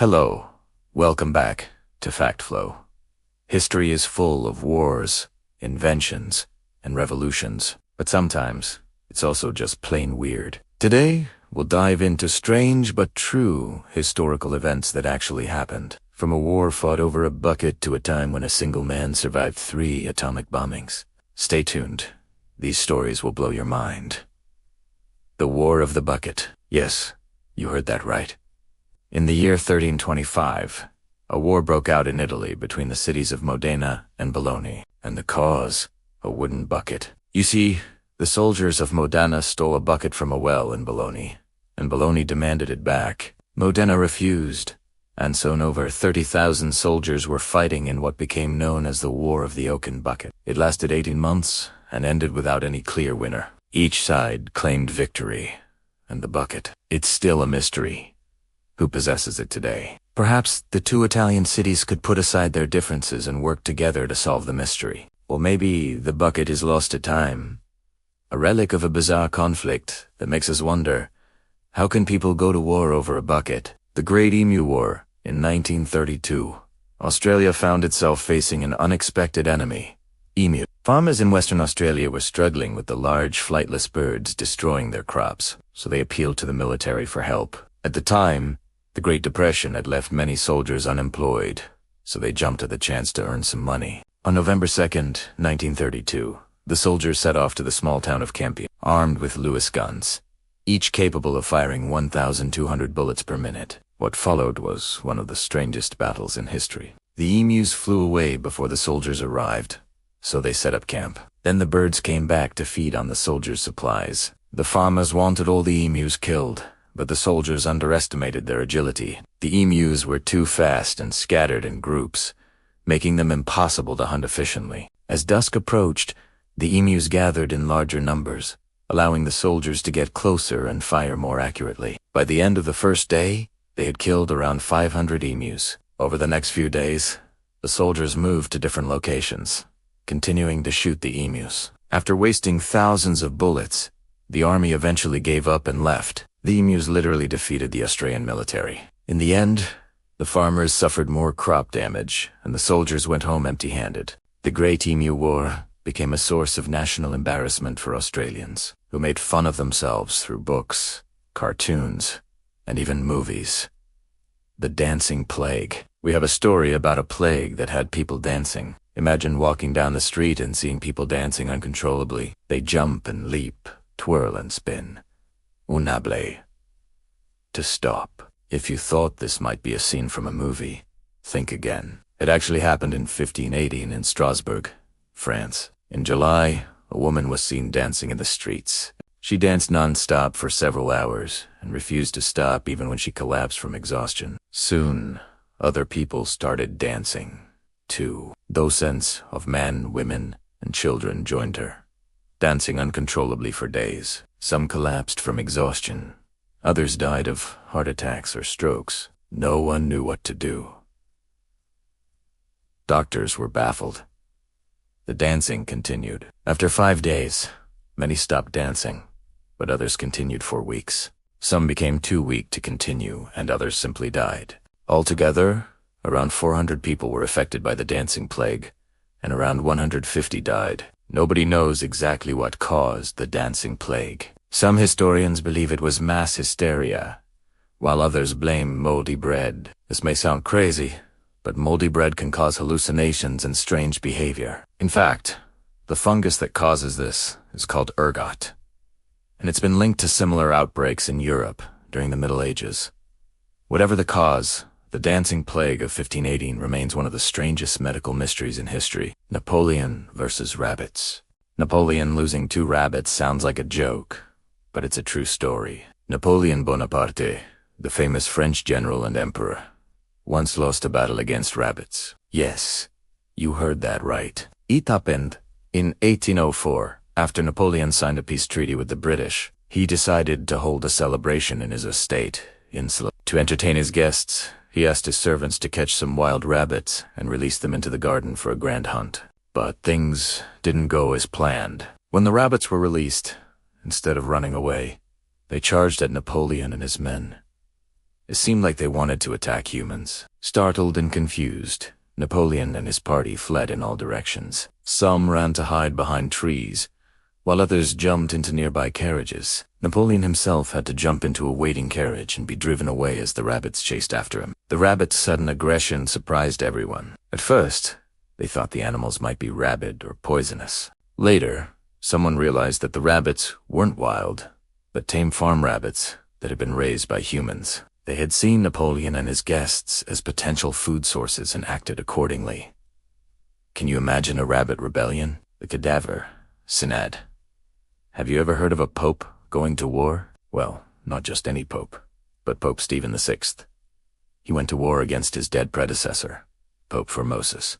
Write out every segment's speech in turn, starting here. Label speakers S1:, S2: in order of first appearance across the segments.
S1: Hello, welcome back to Fact Flow. History is full of wars, inventions, and revolutions, but sometimes it's also just plain weird. Today, we'll dive into strange but true historical events that actually happened. From a war fought over a bucket to a time when a single man survived 3 atomic bombings. Stay tuned. These stories will blow your mind. The War of the Bucket. Yes, you heard that right. In the year 1325, a war broke out in Italy between the cities of Modena and Bologna, and the cause, a wooden bucket. You see, the soldiers of Modena stole a bucket from a well in Bologna, and Bologna demanded it back. Modena refused, and soon over 30,000 soldiers were fighting in what became known as the War of the Oaken Bucket. It lasted 18 months and ended without any clear winner. Each side claimed victory, and the bucket, it's still a mystery. Who possesses it today? Perhaps the 2 Italian cities could put aside their differences and work together to solve the mystery. Or maybe the bucket is lost to time, a relic of a bizarre conflict that makes us wonder, how can people go to war over a bucket? The Great Emu War in 1932. Australia found itself facing an unexpected enemy, emu. Farmers in Western Australia were struggling with the large flightless birds destroying their crops, so they appealed to the military for help. At the time, the Great Depression had left many soldiers unemployed, so they jumped at the chance to earn some money. On November 2nd, 1932, the soldiers set off to the small town of Campion, armed with Lewis guns, each capable of firing 1,200 bullets per minute. What followed was one of the strangest battles in history. The emus flew away before the soldiers arrived, so they set up camp. Then the birds came back to feed on the soldiers' supplies. The farmers wanted all the emus killed, but the soldiers underestimated their agility. The emus were too fast and scattered in groups, making them impossible to hunt efficiently. As dusk approached, the emus gathered in larger numbers, allowing the soldiers to get closer and fire more accurately. By the end of the first day, they had killed around 500 emus. Over the next few days, the soldiers moved to different locations, continuing to shoot the emus. After wasting thousands of bullets, the army eventually gave up and left. The emus literally defeated the Australian military. In the end, the farmers suffered more crop damage, and the soldiers went home empty-handed. The Great Emu War became a source of national embarrassment for Australians, who made fun of themselves through books, cartoons, and even movies. The Dancing Plague. We have a story about a plague that had people dancing. Imagine walking down the street and seeing people dancing uncontrollably. They jump and leap, twirl and spin. Unable. To stop. If you thought this might be a scene from a movie, think again. It actually happened in 1518 in Strasbourg, France. In July, a woman was seen dancing in the streets. She danced non-stop for several hours and refused to stop even when she collapsed from exhaustion. Soon, other people started dancing, too. Dozens of men, women, and children joined her, dancing uncontrollably for days. Some collapsed from exhaustion. Others died of heart attacks or strokes. No one knew what to do. Doctors were baffled. The dancing continued. After 5 days, many stopped dancing, but others continued for weeks. Some became too weak to continue, and others simply died. Altogether, around 400 people were affected by the dancing plague, and around 150 died. Nobody knows exactly what caused the dancing plague. Some historians believe it was mass hysteria, while others blame moldy bread. This may sound crazy, but moldy bread can cause hallucinations and strange behavior. In fact, the fungus that causes this is called ergot, and it's been linked to similar outbreaks in Europe during the Middle Ages. Whatever the cause, the dancing plague of 1518 remains one of the strangest medical mysteries in history. Napoleon versus rabbits. Napoleon losing 2 rabbits sounds like a joke, but it's a true story. Napoleon Bonaparte, the famous French general and emperor, once lost a battle against rabbits. Yes, you heard that right. It happened in 1804. After Napoleon signed a peace treaty with the British, he decided to hold a celebration in his estate in Slough. To entertain his guests, he asked his servants to catch some wild rabbits and release them into the garden for a grand hunt. But things didn't go as planned. When the rabbits were released, instead of running away, they charged at Napoleon and his men. It seemed like they wanted to attack humans. Startled and confused, Napoleon and his party fled in all directions. Some ran to hide behind trees, while others jumped into nearby carriages. Napoleon himself had to jump into a waiting carriage and be driven away as the rabbits chased after him. The rabbits' sudden aggression surprised everyone. At first, they thought the animals might be rabid or poisonous. Later, someone realized that the rabbits weren't wild, but tame farm rabbits that had been raised by humans. They had seen Napoleon and his guests as potential food sources and acted accordingly. Can you imagine a rabbit rebellion? The Cadaver Synod. Have you ever heard of a pope going to war? Well, not just any pope, but Pope Stephen VI. He went to war against his dead predecessor, Pope Formosus.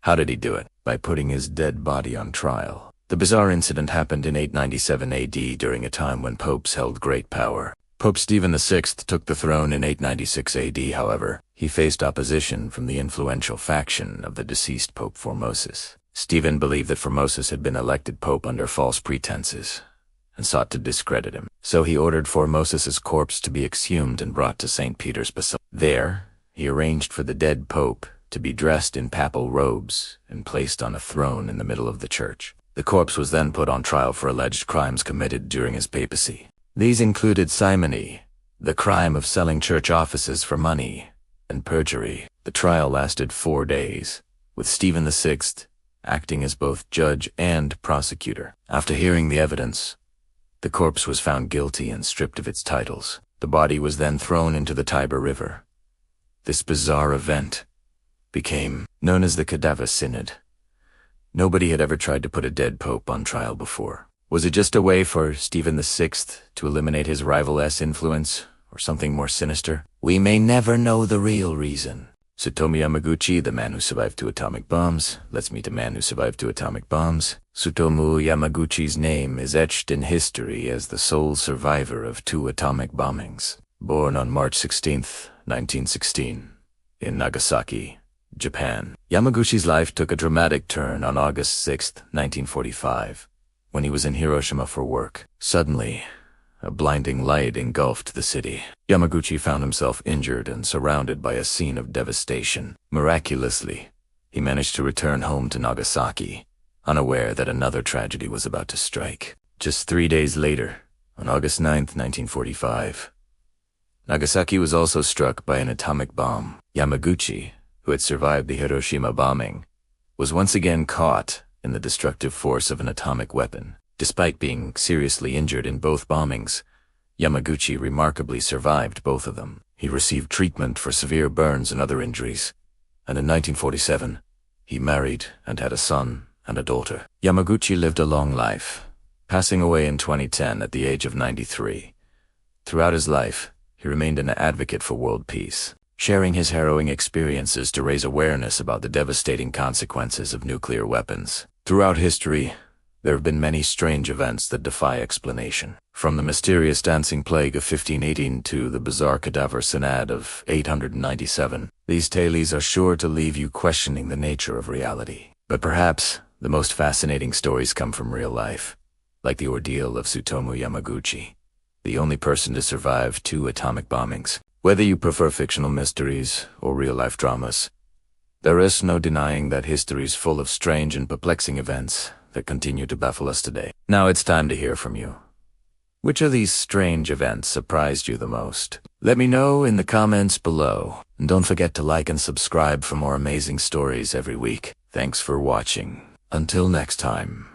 S1: How did he do it? By putting his dead body on trial. The bizarre incident happened in 897 AD during a time when popes held great power. Pope Stephen VI took the throne in 896 AD, however. He faced opposition from the influential faction of the deceased Pope Formosus. Stephen believed that Formosus had been elected pope under false pretenses and sought to discredit him. So he ordered Formosus's corpse to be exhumed and brought to St. Peter's Basilica. There, he arranged for the dead pope to be dressed in papal robes and placed on a throne in the middle of the church. The corpse was then put on trial for alleged crimes committed during his papacy. These included simony, the crime of selling church offices for money, and perjury. The trial lasted 4 days, with Stephen VI acting as both judge and prosecutor. After hearing the evidence, the corpse was found guilty and stripped of its titles. The body was then thrown into the Tiber River. This bizarre event became known as the Cadaver Synod. Nobody had ever tried to put a dead pope on trial before. Was it just a way for Stephen VI to eliminate his rival's influence, or something more sinister? We may never know the real reason. Tsutomu Yamaguchi, the man who survived 2 atomic bombs. Let's meet a man who survived 2 atomic bombs. Tsutomu Yamaguchi's name is etched in history as the sole survivor of 2 atomic bombings. Born on March 16, 1916, in Nagasaki, Japan. Yamaguchi's life took a dramatic turn on August 6, 1945, when he was in Hiroshima for work. Suddenly, a blinding light engulfed the city. Yamaguchi found himself injured and surrounded by a scene of devastation. Miraculously, he managed to return home to Nagasaki, unaware that another tragedy was about to strike. Just 3 days later, on August 9, 1945, Nagasaki was also struck by an atomic bomb. Yamaguchi, who had survived the Hiroshima bombing, was once again caught in the destructive force of an atomic weapon. Despite being seriously injured in both bombings, Yamaguchi remarkably survived both of them. He received treatment for severe burns and other injuries, and in 1947, he married and had a son and a daughter. Yamaguchi lived a long life, passing away in 2010 at the age of 93. Throughout his life, he remained an advocate for world peace, sharing his harrowing experiences to raise awareness about the devastating consequences of nuclear weapons. Throughout history, there have been many strange events that defy explanation. From the mysterious dancing plague of 1518 to the bizarre Cadaver Synod of 897, these tales are sure to leave you questioning the nature of reality. But perhaps the most fascinating stories come from real life, like the ordeal of Tsutomu Yamaguchi, the only person to survive 2 atomic bombings. Whether you prefer fictional mysteries or real-life dramas, there is no denying that history is full of strange and perplexing events that continue to baffle us today. Now it's time to hear from you. Which of these strange events surprised you the most? Let me know in the comments below. And don't forget to like and subscribe for more amazing stories every week. Thanks for watching. Until next time.